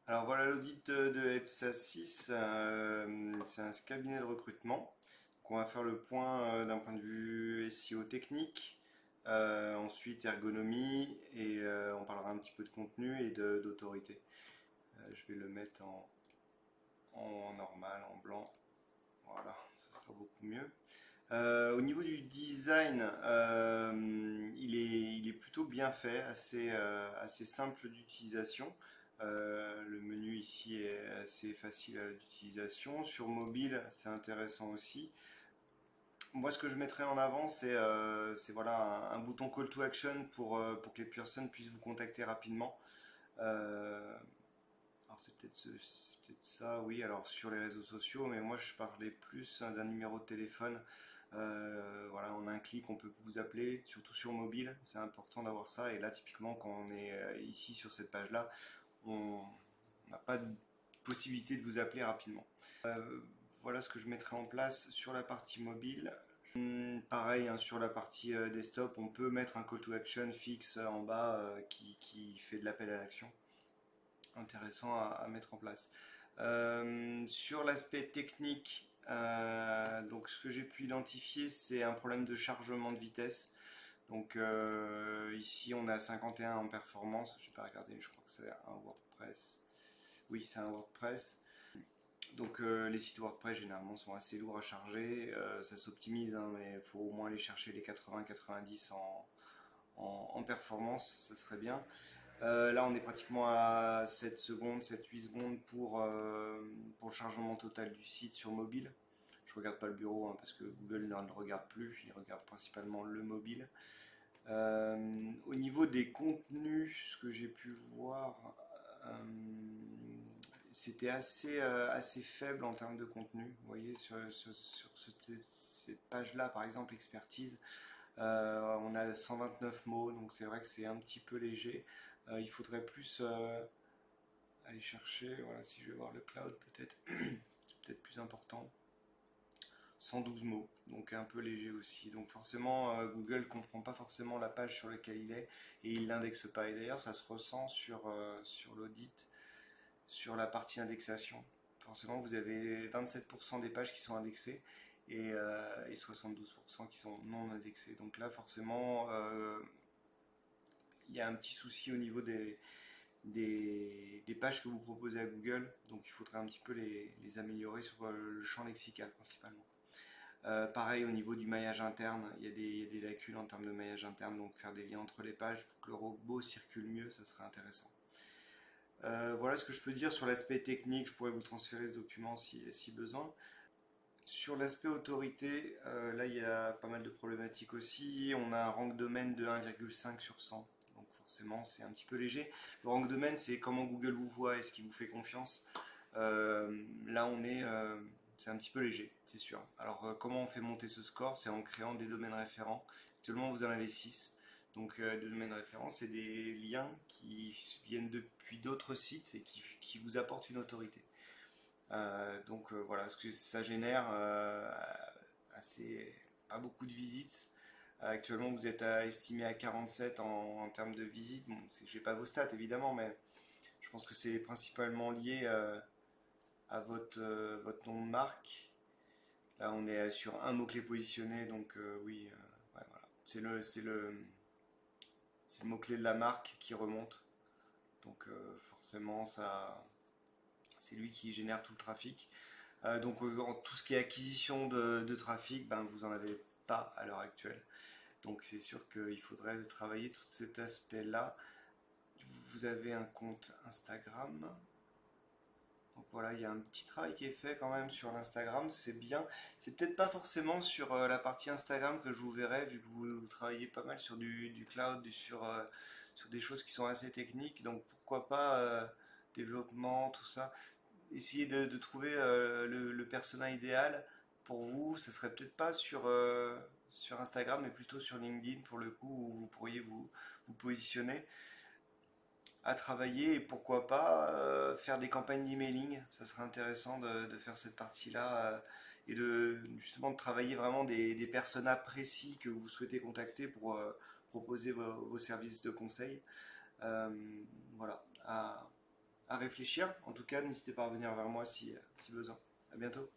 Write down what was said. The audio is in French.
Alors voilà l'audit de EPSA 6, c'est un cabinet de recrutement. Donc on va faire le point d'un point de vue SEO technique, ensuite ergonomie et on parlera un petit peu de contenu et d'autorité. Je vais le mettre en normal, en blanc. Voilà, ça sera beaucoup mieux. Au niveau du design, il est plutôt bien fait, assez simple d'utilisation. Le menu ici est assez facile d'utilisation. Sur mobile, c'est intéressant aussi. Moi, ce que je mettrais en avant, c'est voilà, un bouton call to action pour que les personnes puissent vous contacter rapidement. Euh, alors c'est peut-être ça, oui, alors sur les réseaux sociaux, mais moi je parlais plus d'un numéro de téléphone. Voilà, en un clic on peut vous appeler, surtout sur mobile, c'est important d'avoir ça. Et là typiquement quand on est ici sur cette page-là, on n'a pas de possibilité de vous appeler rapidement. Voilà ce que je mettrai en place sur la partie mobile. Pareil, hein, sur la partie desktop, on peut mettre un call to action fixe en bas qui fait de l'appel à l'action intéressant à mettre en place. Sur l'aspect technique, donc ce que j'ai pu identifier, c'est un problème de chargement de vitesse. Donc ici, on est à 51 en performance. Je n'ai pas regardé, mais je crois que c'est un WordPress. Oui, c'est un WordPress. Donc les sites WordPress généralement sont assez lourds à charger. Ça s'optimise, hein, mais il faut au moins aller chercher les 80-90 en performance, ça serait bien. Là, on est pratiquement à 7 secondes, 7-8 secondes pour le chargement total du site sur mobile. Je regarde pas le bureau hein, parce que Google ne le regarde plus, il regarde principalement le mobile. Au niveau des contenus, ce que j'ai pu voir, euh, c'était assez faible en termes de contenu. Vous voyez, cette page-là, par exemple, expertise, on a 129 mots, donc c'est vrai que c'est un petit peu léger. Il faudrait plus aller chercher, voilà, si je vais voir le cloud peut-être, c'est peut-être plus important. 112 mots, donc un peu léger aussi. Donc forcément, Google ne comprend pas forcément la page sur laquelle il est et il l'indexe pas. Et d'ailleurs, ça se ressent sur l'audit, sur la partie indexation. Forcément, vous avez 27% des pages qui sont indexées et 72% qui sont non indexées. Donc là, forcément, il y a un petit souci au niveau des pages que vous proposez à Google. Donc il faudrait un petit peu les améliorer sur le champ lexical principalement. Pareil au niveau du maillage interne, il y a des lacunes en termes de maillage interne, donc faire des liens entre les pages pour que le robot circule mieux, ça serait intéressant. Voilà ce que je peux dire sur l'aspect technique, je pourrais vous transférer ce document si besoin. Sur l'aspect autorité, là il y a pas mal de problématiques aussi. On a un rank domaine de 1,5 sur 100, donc forcément c'est un petit peu léger. Le rank domaine, c'est comment Google vous voit, est-ce qu'il vous fait confiance. Là c'est un petit peu léger, c'est sûr. Alors comment on fait monter ce score? C'est en créant des domaines référents. Actuellement vous en avez 6. Donc des domaines référents, c'est des liens qui viennent depuis d'autres sites et qui vous apportent une autorité. Voilà, ce que ça génère assez pas beaucoup de visites. Actuellement, vous êtes estimé à 47 en termes de visites. Bon, j'ai pas vos stats évidemment, mais je pense que c'est principalement lié à votre nom de marque. Là, on est sur un mot-clé positionné, donc oui, ouais, voilà. C'est le mot-clé de la marque qui remonte. Donc forcément, c'est lui qui génère tout le trafic. Donc en tout ce qui est acquisition de trafic, ben, vous n'en avez pas à l'heure actuelle. Donc c'est sûr qu'il faudrait travailler tout cet aspect-là. Vous avez un compte Instagram. Donc voilà, il y a un petit travail qui est fait quand même sur l'Instagram, c'est bien. C'est peut-être pas forcément sur la partie Instagram que je vous verrai, vu que vous travaillez pas mal sur du cloud, sur des choses qui sont assez techniques. Donc pourquoi pas développement, tout ça. Essayer de trouver le persona idéal pour vous. Ça serait peut-être pas sur Instagram, mais plutôt sur LinkedIn pour le coup, où vous pourriez vous positionner à travailler et pourquoi pas faire des campagnes d'emailing. Ça serait intéressant de faire cette partie-là et de justement de travailler vraiment des personas précis que vous souhaitez contacter pour proposer vos services de conseil. Euh, voilà, à à réfléchir. En tout cas, n'hésitez pas à revenir vers moi si besoin. À bientôt.